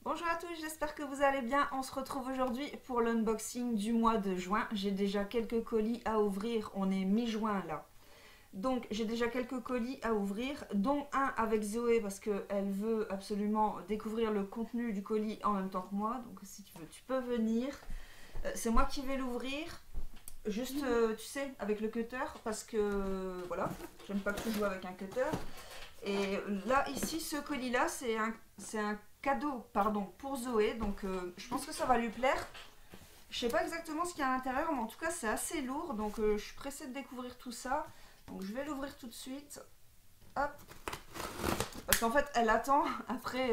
Bonjour à tous, j'espère que vous allez bien. On se retrouve aujourd'hui pour l'unboxing du mois de juin. J'ai déjà quelques colis à ouvrir, on est mi-juin là. Donc j'ai déjà quelques colis à ouvrir, dont un avec Zoé parce qu'elle veut absolument découvrir le contenu du colis en même temps que moi. Donc si tu veux, tu peux venir. C'est moi qui vais l'ouvrir. Juste, tu sais, avec le cutter parce que voilà, j'aime pas que tu joues avec un cutter. Et là, ici, ce colis-là, c'est un cadeau, pardon, pour Zoé. Donc, je pense que ça va lui plaire. Je sais pas exactement ce qu'il y a à l'intérieur, mais en tout cas, c'est assez lourd. Donc, je suis pressée de découvrir tout ça. Donc, je vais l'ouvrir tout de suite. Hop. Parce qu'en fait, elle attend après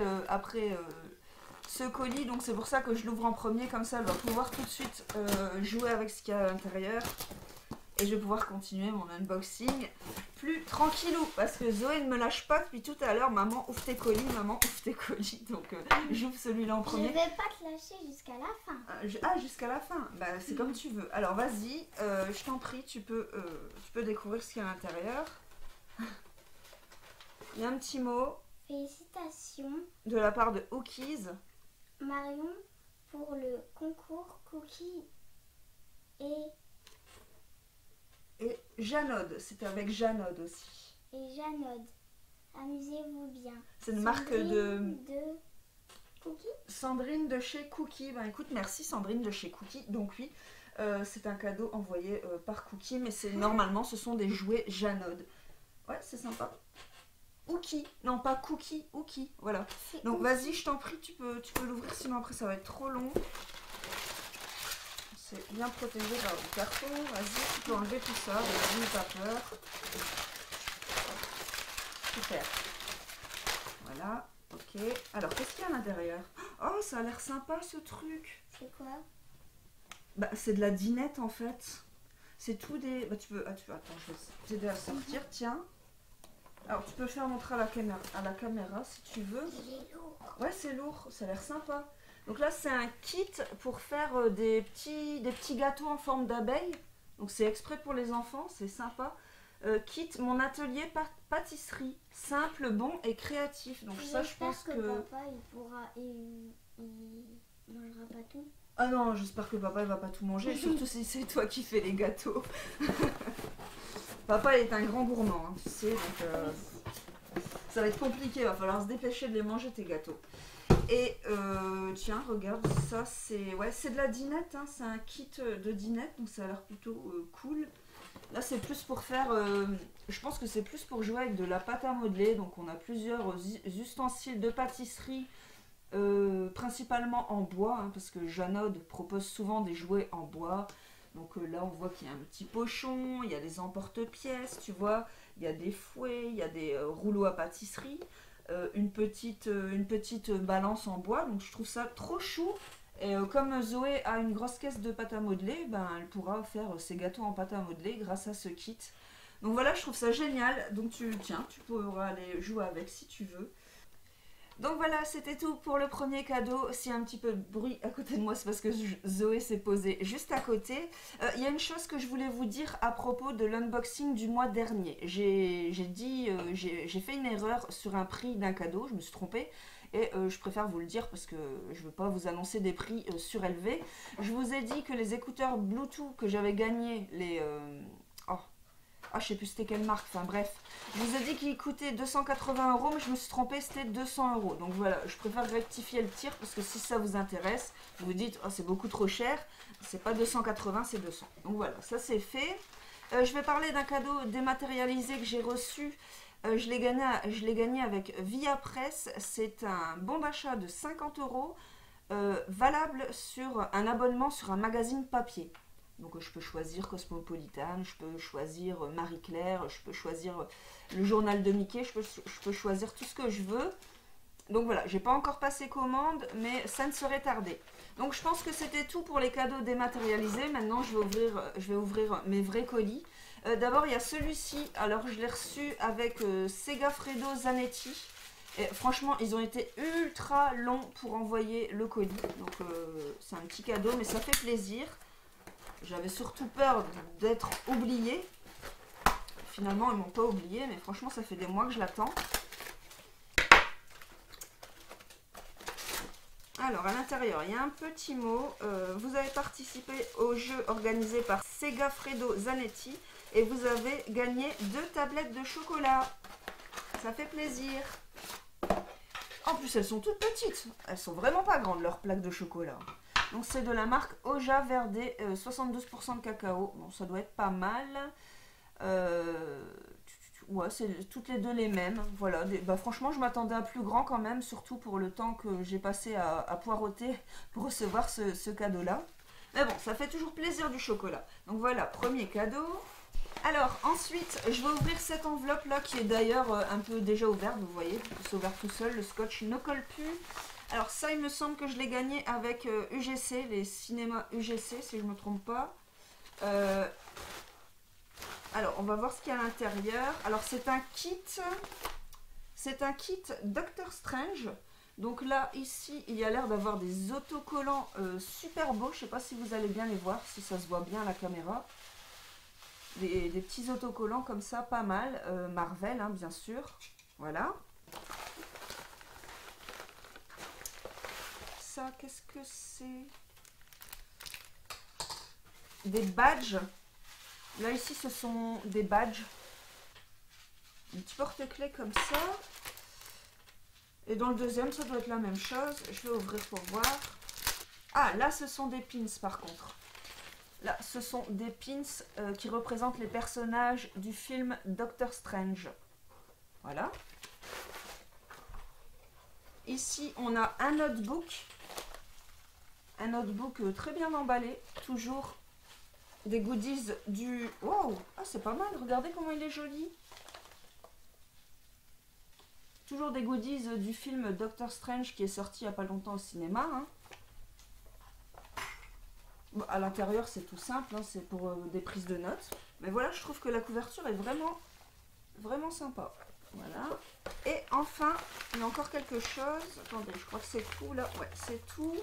ce colis. Donc, c'est pour ça que je l'ouvre en premier. Comme ça, elle va pouvoir tout de suite jouer avec ce qu'il y a à l'intérieur. Et je vais pouvoir continuer mon unboxing plus tranquillou. Parce que Zoé ne me lâche pas depuis tout à l'heure. Maman, ouvre tes colis, maman, ouvre tes colis. Donc j'ouvre celui-là en premier. Je vais pas te lâcher jusqu'à la fin. Jusqu'à la fin. Bah, c'est comme tu veux. Alors vas-y, je t'en prie, tu peux découvrir ce qu'il y a à l'intérieur. Il y a un petit mot. Félicitations De la part de Hookies. Marion pour le concours Cookie et Janode. C'était avec Janode aussi. Janode. Amusez-vous bien. C'est une marque de Cookie. Sandrine de chez Cookie. Ben écoute, merci Sandrine de chez Cookie. Donc oui, c'est un cadeau envoyé par Cookie, mais c'est normalement ce sont des jouets Janode. Ouais, c'est sympa. Hookie, non pas Cookie, Hookie, voilà. Donc vas-y, je t'en prie, tu peux l'ouvrir, sinon après ça va être trop long. C'est bien protégé par le carton. Vas-y, tu peux enlever tout ça, vas-y, pas peur. Super. Voilà, ok. Alors, qu'est-ce qu'il y a à l'intérieur? Oh, ça a l'air sympa ce truc. C'est quoi? Bah, c'est de la dinette en fait. C'est tout des... Bah, tu peux... attends, je vais t'aider à sortir, tiens. Alors, tu peux faire montrer à la caméra si tu veux. Il est lourd. Ouais, c'est lourd, ça a l'air sympa. Donc là, c'est un kit pour faire des petits gâteaux en forme d'abeille. Donc c'est exprès pour les enfants, c'est sympa. Kit mon atelier pâtisserie, simple, bon et créatif. Donc ça, je pense que papa, il mangera pas tout. Ah non, j'espère que papa il va pas tout manger, surtout si c'est toi qui fais les gâteaux. Papa est un grand gourmand, hein, tu sais, donc ça va être compliqué, il va falloir se dépêcher de les manger tes gâteaux. Et tiens, regarde, ça c'est de la dinette, hein, c'est un kit de dinette, donc ça a l'air plutôt cool. Là c'est plus pour faire, je pense que c'est plus pour jouer avec de la pâte à modeler, donc on a plusieurs ustensiles de pâtisserie, principalement en bois, hein, parce que Janode propose souvent des jouets en bois. Donc là on voit qu'il y a un petit pochon, il y a des emporte-pièces, tu vois, il y a des fouets, il y a des rouleaux à pâtisserie. Une petite balance en bois, donc je trouve ça trop chou. Et comme Zoé a une grosse caisse de pâte à modeler, ben, elle pourra faire ses gâteaux en pâte à modeler grâce à ce kit. Donc voilà, je trouve ça génial. Donc tu pourras aller jouer avec si tu veux. Donc voilà, c'était tout pour le premier cadeau. S'il y a un petit peu de bruit à côté de moi, c'est parce que Zoé s'est posée juste à côté. Il y a une chose que je voulais vous dire à propos de l'unboxing du mois dernier. J'ai fait une erreur sur un prix d'un cadeau, je me suis trompée. Et je préfère vous le dire parce que je ne veux pas vous annoncer des prix surélevés. Je vous ai dit que les écouteurs Bluetooth que j'avais gagnés, je sais plus c'était quelle marque, enfin bref. Je vous ai dit qu'il coûtait 280 €, mais je me suis trompée, c'était 200 €. Donc voilà, je préfère rectifier le tir parce que si ça vous intéresse, vous vous dites, oh, c'est beaucoup trop cher. C'est pas 280, c'est 200. Donc voilà, ça c'est fait. Je vais parler d'un cadeau dématérialisé que j'ai reçu. Je l'ai gagné avec Via Press. C'est un bon d'achat de 50 €, valable sur un abonnement sur un magazine papier. Donc je peux choisir Cosmopolitan, je peux choisir Marie-Claire, je peux choisir le journal de Mickey, je peux choisir tout ce que je veux. Donc voilà, j'ai pas encore passé commande, mais ça ne serait tardé. Donc je pense que c'était tout pour les cadeaux dématérialisés. Maintenant je vais ouvrir mes vrais colis. D'abord il y a celui-ci, alors je l'ai reçu avec Segafredo Zanetti. Et franchement ils ont été ultra longs pour envoyer le colis. Donc c'est un petit cadeau mais ça fait plaisir. J'avais surtout peur d'être oubliée. Finalement, ils m'ont pas oubliée, mais franchement, ça fait des mois que je l'attends. Alors, à l'intérieur, il y a un petit mot. Vous avez participé au jeu organisé par Segafredo Zanetti et vous avez gagné 2 tablettes de chocolat. Ça fait plaisir. En plus, elles sont toutes petites. Elles sont vraiment pas grandes, leurs plaques de chocolat. Donc, c'est de la marque Oja Verde, 72% de cacao. Bon, ça doit être pas mal. Ouais, c'est toutes les deux les mêmes. Voilà. Bah, franchement, je m'attendais à plus grand quand même, surtout pour le temps que j'ai passé à poireauter pour recevoir ce cadeau-là. Mais bon, ça fait toujours plaisir du chocolat. Donc voilà, premier cadeau. Alors, ensuite, je vais ouvrir cette enveloppe-là qui est d'ailleurs un peu déjà ouverte, vous voyez. C'est ouvert tout seul, le scotch ne colle plus. Alors ça, il me semble que je l'ai gagné avec UGC, les cinémas UGC, si je ne me trompe pas. Alors, on va voir ce qu'il y a à l'intérieur. Alors, c'est un kit Doctor Strange. Donc là, ici, il y a l'air d'avoir des autocollants super beaux. Je ne sais pas si vous allez bien les voir, si ça se voit bien à la caméra. Des petits autocollants comme ça, pas mal. Marvel, hein, bien sûr. Voilà. Ça, qu'est-ce que c'est? Des badges. Là, ici, ce sont des badges. Un petit porte-clés comme ça. Et dans le deuxième, ça doit être la même chose. Je vais ouvrir pour voir. Ah, là, ce sont des pins, par contre. Là, ce sont des pins qui représentent les personnages du film Doctor Strange. Voilà. Ici, on a un notebook. Un notebook très bien emballé. Toujours des goodies du... Wow! Ah, c'est pas mal. Regardez comment il est joli. Toujours des goodies du film Doctor Strange qui est sorti il n'y a pas longtemps au cinéma. Hein. Bon, à l'intérieur, c'est tout simple. Hein, c'est pour des prises de notes. Mais voilà, je trouve que la couverture est vraiment sympa. Voilà. Et enfin, il y a encore quelque chose. Attendez, je crois que c'est tout là. Ouais, c'est tout.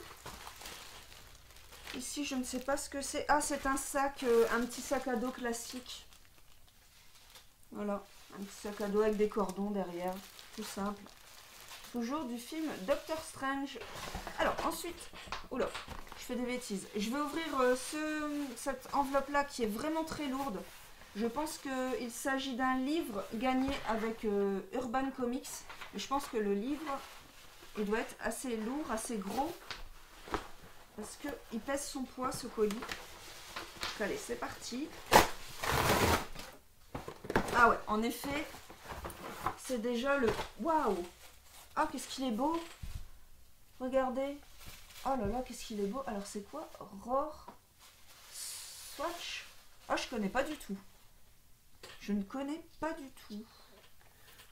Ici, je ne sais pas ce que c'est. Ah, c'est un sac, un petit sac à dos classique. Voilà, un petit sac à dos avec des cordons derrière. Tout simple. Toujours du film Doctor Strange. Alors, ensuite... Oula, je fais des bêtises. Je vais ouvrir cette enveloppe-là qui est vraiment très lourde. Je pense qu'il s'agit d'un livre gagné avec Urban Comics. Et je pense que le livre, il doit être assez lourd, assez gros. Parce qu'il pèse son poids, ce colis. Donc, allez, c'est parti. Ah ouais, en effet, c'est déjà le... Waouh! Ah, qu'est-ce qu'il est beau! Regardez! Oh là là, qu'est-ce qu'il est beau! Alors, c'est quoi? Roar Swatch? Ah, je connais pas du tout. Je ne connais pas du tout.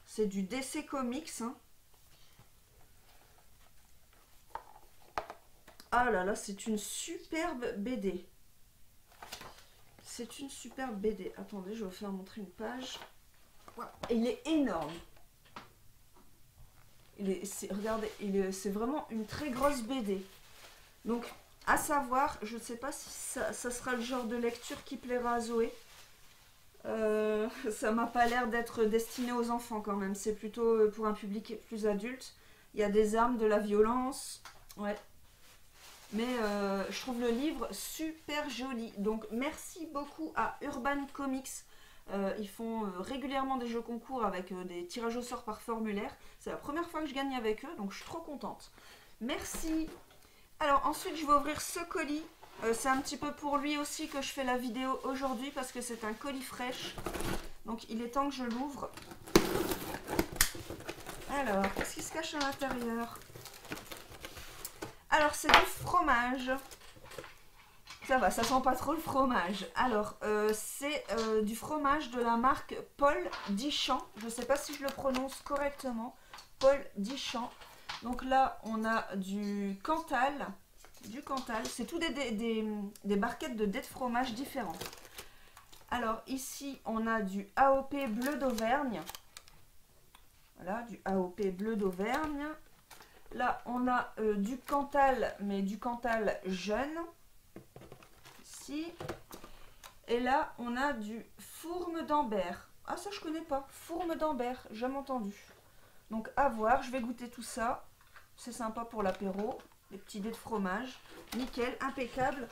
C'est du DC Comics, hein. Ah là là, c'est une superbe BD. C'est une superbe BD. Attendez, je vais vous faire montrer une page. Et il est énorme. Regardez, c'est vraiment une très grosse BD. Donc, à savoir, je ne sais pas si ça sera le genre de lecture qui plaira à Zoé. Ça m'a pas l'air d'être destiné aux enfants quand même. C'est plutôt pour un public plus adulte. Il y a des armes, de la violence. Ouais. Mais je trouve le livre super joli. Donc merci beaucoup à Urban Comics. Ils font régulièrement des jeux concours avec des tirages au sort par formulaire. C'est la première fois que je gagne avec eux, donc je suis trop contente. Merci. Alors ensuite je vais ouvrir ce colis. C'est un petit peu pour lui aussi que je fais la vidéo aujourd'hui parce que c'est un colis fraîche. Donc il est temps que je l'ouvre. Alors, qu'est-ce qui se cache à l'intérieur? Alors, c'est du fromage. Ça va, ça sent pas trop le fromage. Alors, c'est du fromage de la marque Paul Dichand. Je ne sais pas si je le prononce correctement. Paul Dichand. Donc là, on a du Cantal. Du Cantal. C'est tout des barquettes de dés de fromage différents. Alors, ici, on a du AOP bleu d'Auvergne. Voilà, du AOP bleu d'Auvergne. Là, on a du Cantal, mais du Cantal jeune. Ici. Et là, on a du Fourme d'Ambert. Ah, ça, je connais pas. Fourme d'Ambert, jamais entendu. Donc, à voir. Je vais goûter tout ça. C'est sympa pour l'apéro. les petits dés de fromage. Nickel, impeccable.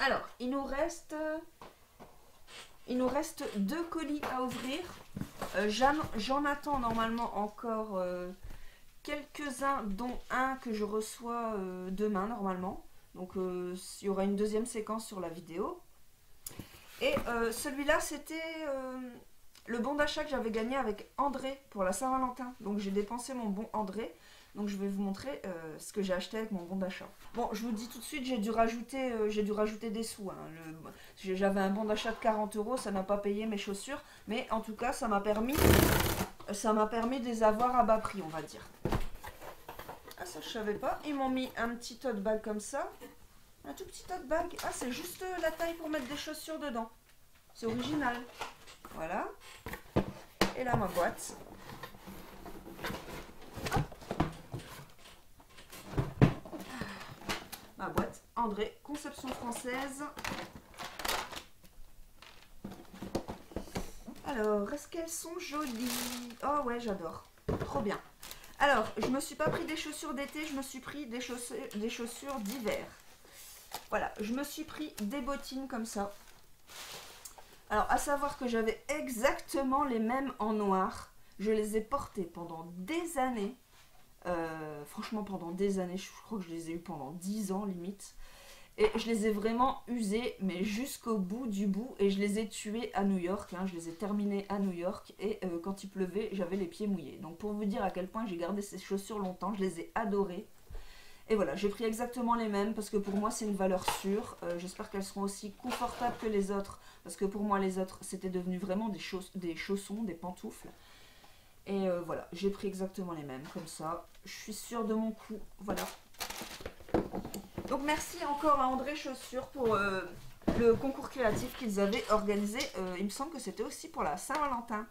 Alors, il nous reste 2 colis à ouvrir. J'en attends normalement encore quelques-uns, dont un que je reçois demain normalement. Donc il y aura une deuxième séquence sur la vidéo. Et celui-là, c'était le bon d'achat que j'avais gagné avec André pour la Saint-Valentin. Donc j'ai dépensé mon bon André. Donc je vais vous montrer ce que j'ai acheté avec mon bon d'achat. Bon, je vous dis tout de suite, j'ai dû rajouter des sous. Hein. J'avais un bon d'achat de 40 €, ça n'a pas payé mes chaussures. Mais en tout cas, ça m'a permis de les avoir à bas prix, on va dire. Ah, ça je savais pas. Ils m'ont mis un petit tote bag comme ça. Un tout petit tote bag. Ah, c'est juste la taille pour mettre des chaussures dedans. C'est original. Voilà. Et là, ma boîte. Ma boîte André, conception française. Alors, est-ce qu'elles sont jolies? Oh ouais, j'adore. Trop bien. Alors, je me suis pas pris des chaussures d'été, je me suis pris des chaussures d'hiver. Voilà, je me suis pris des bottines comme ça. Alors, à savoir que j'avais exactement les mêmes en noir. Je les ai portées pendant des années. Franchement, pendant des années, je crois que je les ai eu pendant 10 ans limite. Et je les ai vraiment usés, mais jusqu'au bout du bout. Et je les ai tués à New York. Hein, je les ai terminés à New York. Et quand il pleuvait, j'avais les pieds mouillés. Donc pour vous dire à quel point j'ai gardé ces chaussures longtemps, je les ai adorées. Et voilà, j'ai pris exactement les mêmes parce que pour moi c'est une valeur sûre. J'espère qu'elles seront aussi confortables que les autres. Parce que pour moi les autres c'était devenu vraiment des chaussons, des pantoufles. Et voilà, j'ai pris exactement les mêmes comme ça. Je suis sûre de mon coup. Voilà. Donc merci encore à André Chaussures pour le concours créatif qu'ils avaient organisé. Il me semble que c'était aussi pour la Saint-Valentin.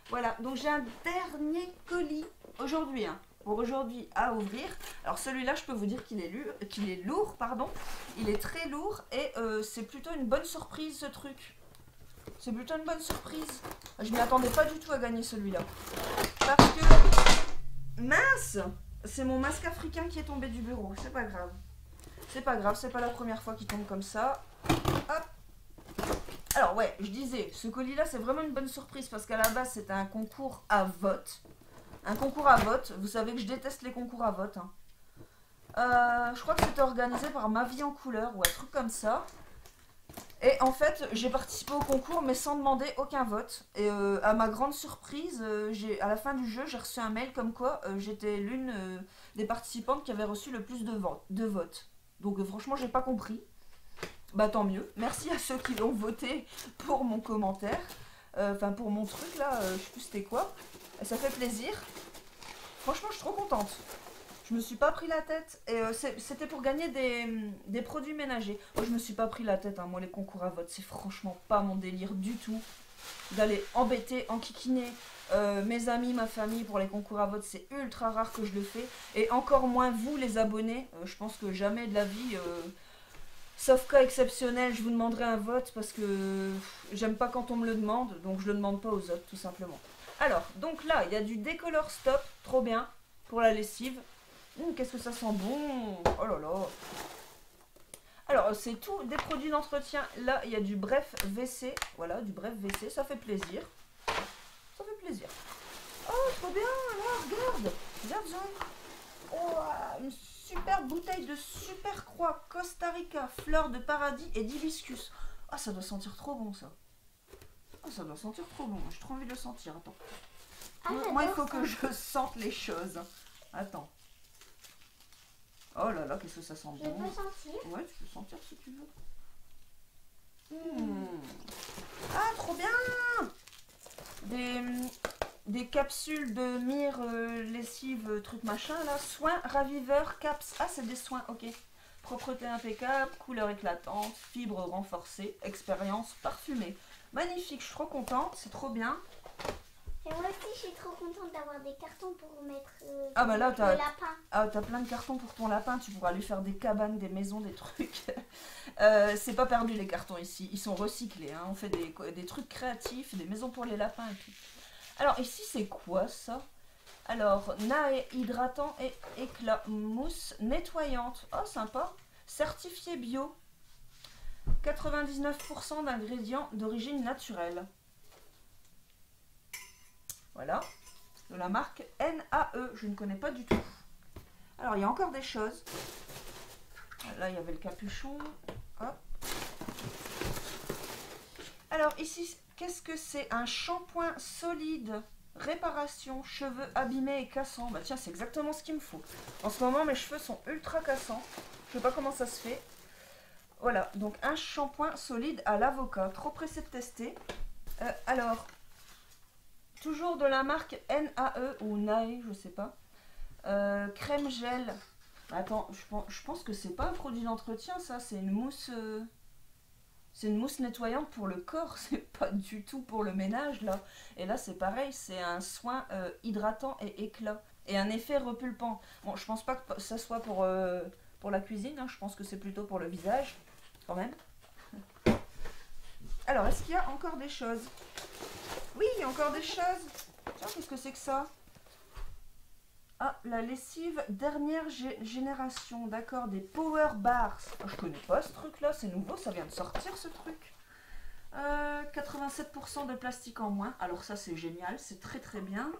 Voilà, donc j'ai un dernier colis aujourd'hui. Hein, pour aujourd'hui à ouvrir. Alors celui-là, je peux vous dire qu'il est lourd, pardon. Il est très lourd et c'est plutôt une bonne surprise ce truc. C'est plutôt une bonne surprise. Je m'y attendais pas du tout à gagner celui-là. Parce que... Mince! C'est mon masque africain qui est tombé du bureau. C'est pas grave. C'est pas grave, c'est pas la première fois qu'il tombe comme ça. Hop. Alors ouais, je disais, ce colis-là, c'est vraiment une bonne surprise. Parce qu'à la base, c'était un concours à vote. Un concours à vote. Vous savez que je déteste les concours à vote. Hein. Je crois que c'était organisé par Ma Vie en Couleur ou un truc comme ça. Et en fait, j'ai participé au concours, mais sans demander aucun vote. Et à ma grande surprise, à la fin du jeu, j'ai reçu un mail comme quoi j'étais l'une des participantes qui avait reçu le plus de votes. Donc franchement, j'ai pas compris. Bah tant mieux. Merci à ceux qui ont voté pour mon commentaire. Enfin, pour mon truc là, je sais plus c'était quoi. Ça fait plaisir. Franchement, je suis trop contente. Je me suis pas pris la tête. Et c'était pour gagner des produits ménagers. Moi, je me suis pas pris la tête. Hein. Moi, les concours à vote, c'est franchement pas mon délire du tout. D'aller embêter, enquiquiner mes amis, ma famille pour les concours à vote, c'est ultra rare que je le fais. Et encore moins vous, les abonnés. Je pense que jamais de la vie, sauf cas exceptionnel, je vous demanderai un vote parce que j'aime pas quand on me le demande. Donc, je le demande pas aux autres, tout simplement. Alors, donc là, il y a du Décolor Stop. Trop bien. Pour la lessive. Qu'est-ce que ça sent bon! Oh là là! Alors, c'est tout des produits d'entretien. Là, il y a du Bref WC. Voilà, du Bref WC. Ça fait plaisir. Ça fait plaisir. Oh, trop bien! Là, regarde! Regarde ça! Oh, une super bouteille de Super Croix Costa Rica, fleur de paradis et d'hibiscus. Ah, ça doit sentir trop bon, ça. Ah, ça doit sentir trop bon. J'ai trop envie de le sentir. Attends. Ah, Moi, il faut que je sente les choses. Attends. Oh là là, qu'est-ce que ça sent bon. Je peux sentir? Ouais, tu peux sentir si tu veux. Ah, trop bien. Des capsules de myrrhe, lessive, truc machin, là. Soins raviveurs, caps. Ah, c'est des soins, ok. Propreté impeccable, couleur éclatante, fibres renforcées, expérience parfumée. Magnifique, je suis trop contente, c'est trop bien. Et moi aussi, je suis trop contente d'avoir des cartons pour mettre Ah bah là, le lapin. Ah, t'as plein de cartons pour ton lapin, tu pourras lui faire des cabanes, des maisons, des trucs. C'est pas perdu les cartons ici, ils sont recyclés. Hein. On fait des trucs créatifs, des maisons pour les lapins et tout. Alors ici, c'est quoi ça? Alors, Nae hydratant et éclat, mousse nettoyante. Oh, sympa. Certifié bio. 99% d'ingrédients d'origine naturelle. Voilà. De la marque NAE. Je ne connais pas du tout. Alors, il y a encore des choses. Là, il y avait le capuchon. Hop. Alors, ici, qu'est-ce que c'est? Un shampoing solide. Réparation, cheveux abîmés et cassants. Bah tiens, c'est exactement ce qu'il me faut. En ce moment, mes cheveux sont ultra cassants. Je sais pas comment ça se fait. Voilà, donc un shampoing solide à l'avocat. Trop pressé de tester. Alors, toujours de la marque NAE ou NAE, je sais pas. Crème gel. Attends, je pense que c'est pas un produit d'entretien, ça. C'est une mousse... C'est une mousse nettoyante pour le corps, c'est pas du tout pour le ménage là. Et là c'est pareil, c'est un soin hydratant et éclat. Et un effet repulpant. Bon, je pense pas que ça soit pour la cuisine, hein. Je pense que c'est plutôt pour le visage, quand même. Alors, est-ce qu'il y a encore des choses? Oui, il y a encore des choses. Tiens, qu'est-ce que c'est que ça? Ah, la lessive dernière génération, d'accord, des Power Bars. Oh, je connais pas ce truc-là, c'est nouveau, ça vient de sortir ce truc. 87% de plastique en moins, alors ça c'est génial, c'est très très bien.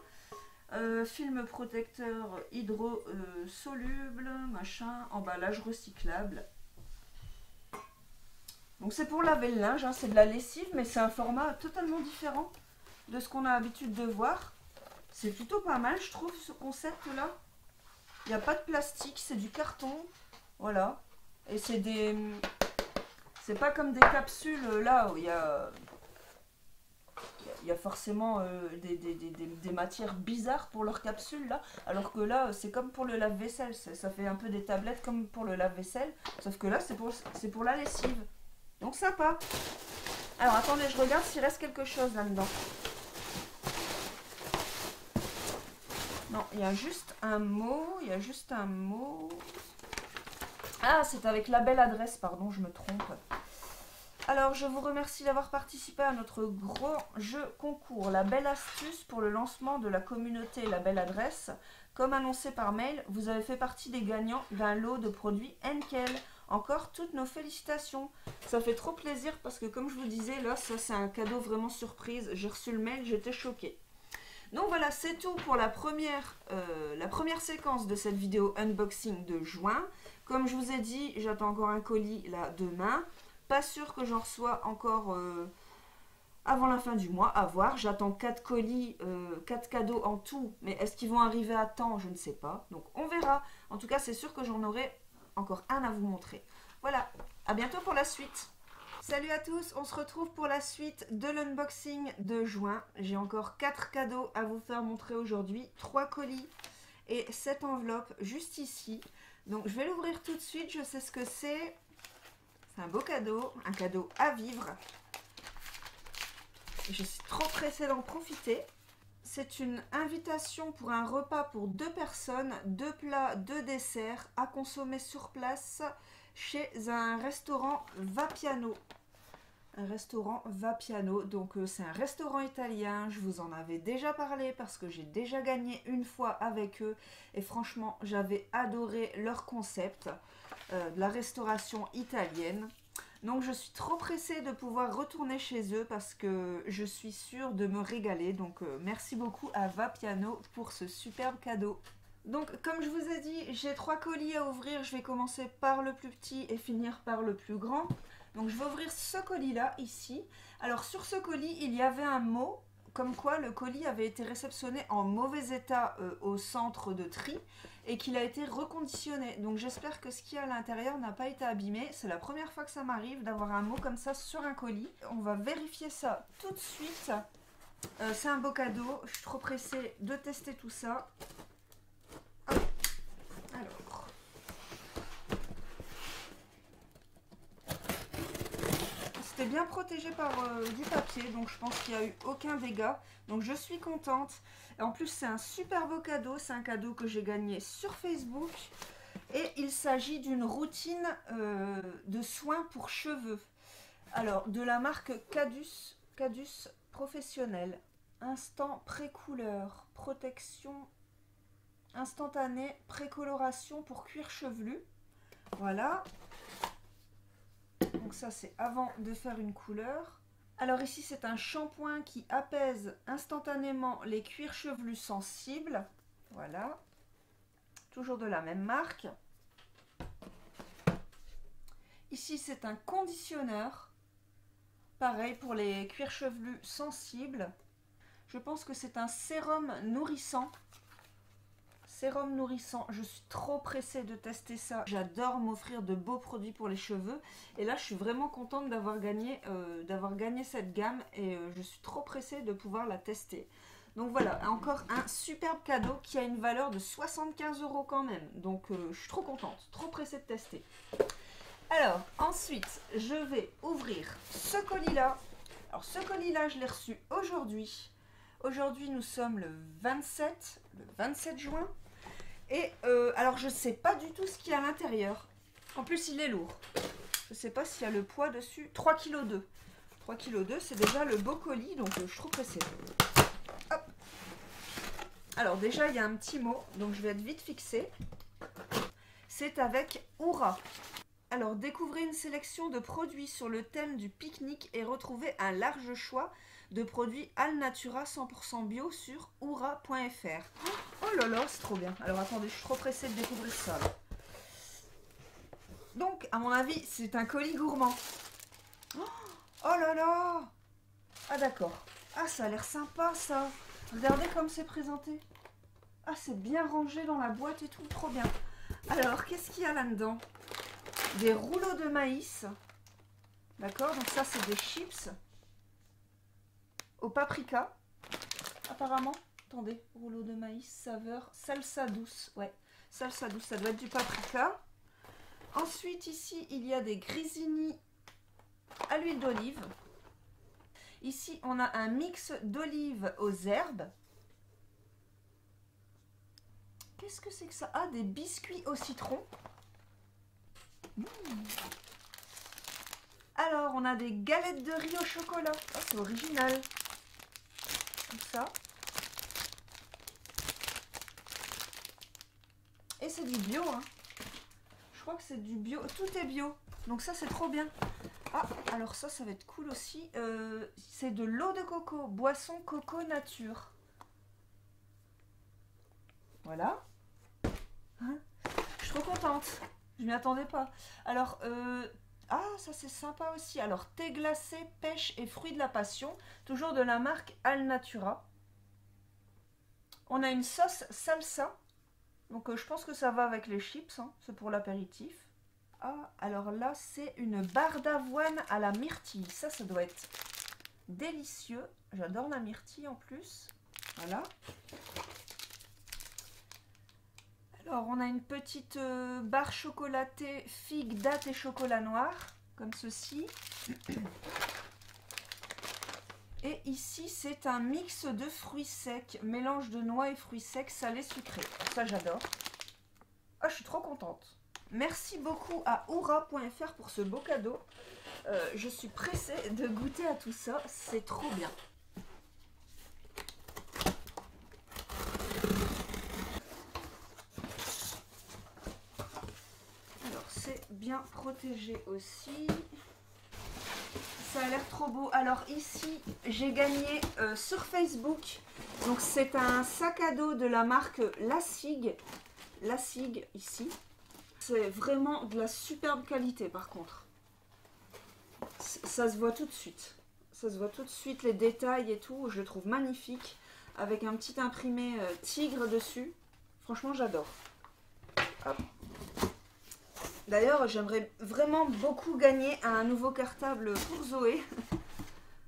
Film protecteur hydrosoluble, machin, emballage recyclable. Donc c'est pour laver le linge, hein, c'est de la lessive, mais c'est un format totalement différent de ce qu'on a l'habitude de voir. C'est plutôt pas mal, je trouve, ce concept-là. Il n'y a pas de plastique, c'est du carton. Voilà. Et c'est des... C'est pas comme des capsules, là, où il y a forcément des matières bizarres pour leurs capsules, là. Alors que là, c'est comme pour le lave-vaisselle. Ça fait un peu des tablettes comme pour le lave-vaisselle. Sauf que là, c'est pour la lessive. Donc, sympa. Alors, attendez, je regarde s'il reste quelque chose là-dedans. Non, il y a juste un mot, Ah, c'est avec la belle adresse, pardon, je me trompe. Alors, je vous remercie d'avoir participé à notre gros jeu concours. La belle astuce pour le lancement de la communauté La Belle Adresse. Comme annoncé par mail, vous avez fait partie des gagnants d'un lot de produits Henkel. Encore toutes nos félicitations. Ça fait trop plaisir parce que, comme je vous disais, là, ça c'est un cadeau vraiment surprise. J'ai reçu le mail, j'étais choquée. Donc voilà, c'est tout pour la première séquence de cette vidéo unboxing de juin. Comme je vous ai dit, j'attends encore un colis là demain. Pas sûr que j'en reçois encore avant la fin du mois, à voir. J'attends 4 colis, 4 cadeaux en tout, mais est-ce qu'ils vont arriver à temps? Je ne sais pas. Donc on verra. En tout cas, c'est sûr que j'en aurai encore un à vous montrer. Voilà, à bientôt pour la suite. Salut à tous, on se retrouve pour la suite de l'unboxing de juin. J'ai encore 4 cadeaux à vous faire montrer aujourd'hui, 3 colis et 7 enveloppes juste ici. Donc je vais l'ouvrir tout de suite, je sais ce que c'est. C'est un beau cadeau, un cadeau à vivre. Je suis trop pressée d'en profiter. C'est une invitation pour un repas pour 2 personnes, 2 plats, 2 desserts à consommer sur place chez un restaurant Vapiano. Un restaurant Vapiano, donc c'est un restaurant italien, je vous en avais déjà parlé parce que j'ai déjà gagné une fois avec eux et franchement j'avais adoré leur concept de la restauration italienne. Donc je suis trop pressée de pouvoir retourner chez eux parce que je suis sûre de me régaler. Donc merci beaucoup à Vapiano pour ce superbe cadeau. Donc comme je vous ai dit, j'ai 3 colis à ouvrir. Je vais commencer par le plus petit et finir par le plus grand. Donc je vais ouvrir ce colis-là, ici. Alors sur ce colis, il y avait un mot comme quoi le colis avait été réceptionné en mauvais état au centre de tri et qu'il a été reconditionné. Donc j'espère que ce qu'il y a à l'intérieur n'a pas été abîmé. C'est la première fois que ça m'arrive d'avoir un mot comme ça sur un colis. On va vérifier ça tout de suite. C'est un beau cadeau. Je suis trop pressée de tester tout ça. Hop. Alors... C'était bien protégé par du papier, donc je pense qu'il n'y a eu aucun dégât. Donc je suis contente. Et en plus, c'est un super beau cadeau. C'est un cadeau que j'ai gagné sur Facebook. Et il s'agit d'une routine de soins pour cheveux. Alors, de la marque Cadus Professionnel. Instant pré-couleur, protection instantané précoloration pour cuir chevelu. Voilà. Donc ça c'est avant de faire une couleur. Alors ici c'est un shampoing qui apaise instantanément les cuirs chevelus sensibles. Voilà. Toujours de la même marque. Ici c'est un conditionneur. Pareil pour les cuirs chevelus sensibles. Je pense que c'est un sérum nourrissant. Sérum nourrissant, je suis trop pressée de tester ça. J'adore m'offrir de beaux produits pour les cheveux. Et là, je suis vraiment contente d'avoir gagné cette gamme. Et je suis trop pressée de pouvoir la tester. Donc voilà, encore un superbe cadeau qui a une valeur de 75 € quand même. Donc je suis trop contente, trop pressée de tester. Alors, ensuite, je vais ouvrir ce colis-là. Alors, ce colis-là, je l'ai reçu aujourd'hui. Aujourd'hui, nous sommes le 27 juin. Et alors, je ne sais pas du tout ce qu'il y a à l'intérieur. En plus, il est lourd. Je ne sais pas s'il y a le poids dessus. 3,2 kg. 3,2 kg, c'est déjà le beau colis, donc je suis trop pressée. Hop. Alors, déjà, il y a un petit mot, donc je vais être vite fixée. C'est avec Oura. Alors, découvrez une sélection de produits sur le thème du pique-nique et retrouvez un large choix de produits Alnatura 100% bio sur oura.fr. Oh là là, c'est trop bien. Alors, attendez, je suis trop pressée de découvrir ça. Là. Donc, à mon avis, c'est un colis gourmand. Oh là là! Ah d'accord. Ah, ça a l'air sympa, ça. Regardez comme c'est présenté. Ah, c'est bien rangé dans la boîte et tout, trop bien. Alors, qu'est-ce qu'il y a là-dedans? Des rouleaux de maïs. D'accord, donc ça c'est des chips au paprika. Apparemment, attendez, rouleaux de maïs, saveur salsa douce. Ouais, salsa douce, ça doit être du paprika. Ensuite, ici, il y a des grisinis à l'huile d'olive. Ici, on a un mix d'olives aux herbes. Qu'est-ce que c'est que ça? Ah, des biscuits au citron. Alors, on a des galettes de riz au chocolat. Oh, c'est original. Comme ça. Et c'est du bio, hein. Je crois que c'est du bio. Tout est bio. Donc ça, c'est trop bien. Ah, alors ça va être cool aussi. C'est de l'eau de coco. Boisson coco nature. Voilà. Hein, je suis trop contente. Je m'y attendais pas. Alors, ah, ça c'est sympa aussi. Alors, thé glacé, pêche et fruits de la passion. Toujours de la marque Alnatura. On a une sauce salsa. Donc, je pense que ça va avec les chips. Hein. C'est pour l'apéritif. Ah, alors là, c'est une barre d'avoine à la myrtille. Ça doit être délicieux. J'adore la myrtille en plus. Voilà. Alors, on a une petite barre chocolatée, figue, date et chocolat noir, comme ceci. Et ici, c'est un mix de fruits secs, mélange de noix et fruits secs, salés, sucrés. Ça, j'adore. Ah, je suis trop contente. Merci beaucoup à oura.fr pour ce beau cadeau. Je suis pressée de goûter à tout ça. C'est trop bien. Bien protégé aussi. Ça a l'air trop beau. Alors ici, j'ai gagné sur Facebook. Donc c'est un sac à dos de la marque Lassig. Lassig ici. C'est vraiment de la superbe qualité par contre. Ça se voit tout de suite. Ça se voit tout de suite les détails et tout. Je le trouve magnifique. Avec un petit imprimé tigre dessus. Franchement, j'adore. Hop. D'ailleurs, j'aimerais vraiment beaucoup gagner un nouveau cartable pour Zoé.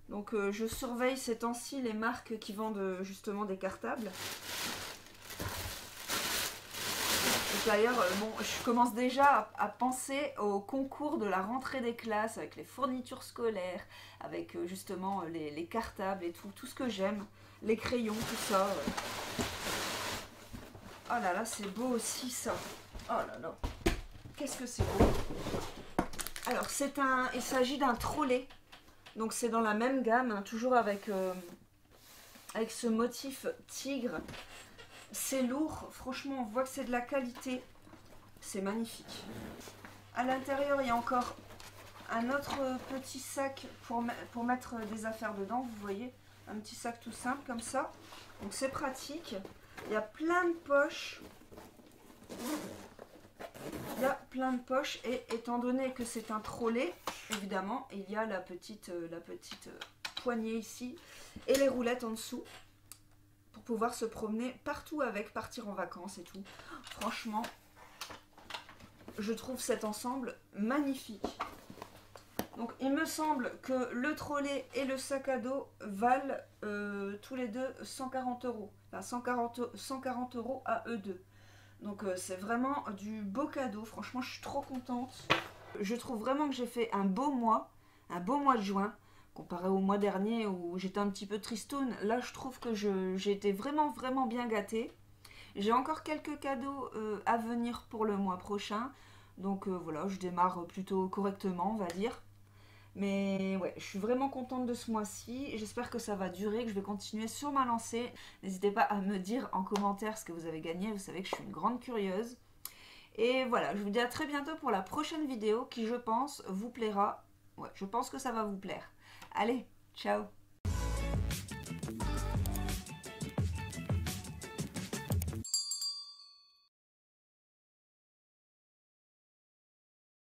Donc, je surveille ces temps-ci les marques qui vendent justement des cartables. D'ailleurs, bon, je commence déjà à penser au concours de la rentrée des classes avec les fournitures scolaires, avec justement les cartables et tout ce que j'aime, les crayons, tout ça. Oh là là, c'est beau aussi ça. Oh là là. Qu'est-ce que c'est beau. Alors, il s'agit d'un trolley. Donc, c'est dans la même gamme, hein, toujours avec ce motif tigre. C'est lourd, franchement on voit que c'est de la qualité. C'est magnifique. À l'intérieur il y a encore un autre petit sac pour mettre des affaires dedans, vous voyez. Un petit sac tout simple comme ça. Donc c'est pratique. Il y a plein de poches. Il y a plein de poches et étant donné que c'est un trolley, évidemment, il y a la petite poignée ici et les roulettes en dessous pour pouvoir se promener partout avec, partir en vacances et tout. Franchement, je trouve cet ensemble magnifique. Donc il me semble que le trolley et le sac à dos valent tous les deux 140 €. Enfin 140 € à eux deux. Donc c'est vraiment du beau cadeau, franchement je suis trop contente. Je trouve vraiment que j'ai fait un beau mois de juin, comparé au mois dernier où j'étais un petit peu tristoune. Là je trouve que j'ai été vraiment bien gâtée. J'ai encore quelques cadeaux à venir pour le mois prochain, donc voilà, je démarre plutôt correctement on va dire. Mais ouais, je suis vraiment contente de ce mois-ci. J'espère que ça va durer, que je vais continuer sur ma lancée. N'hésitez pas à me dire en commentaire ce que vous avez gagné. Vous savez que je suis une grande curieuse. Et voilà, je vous dis à très bientôt pour la prochaine vidéo qui, je pense, vous plaira. Ouais, je pense que ça va vous plaire. Allez, ciao!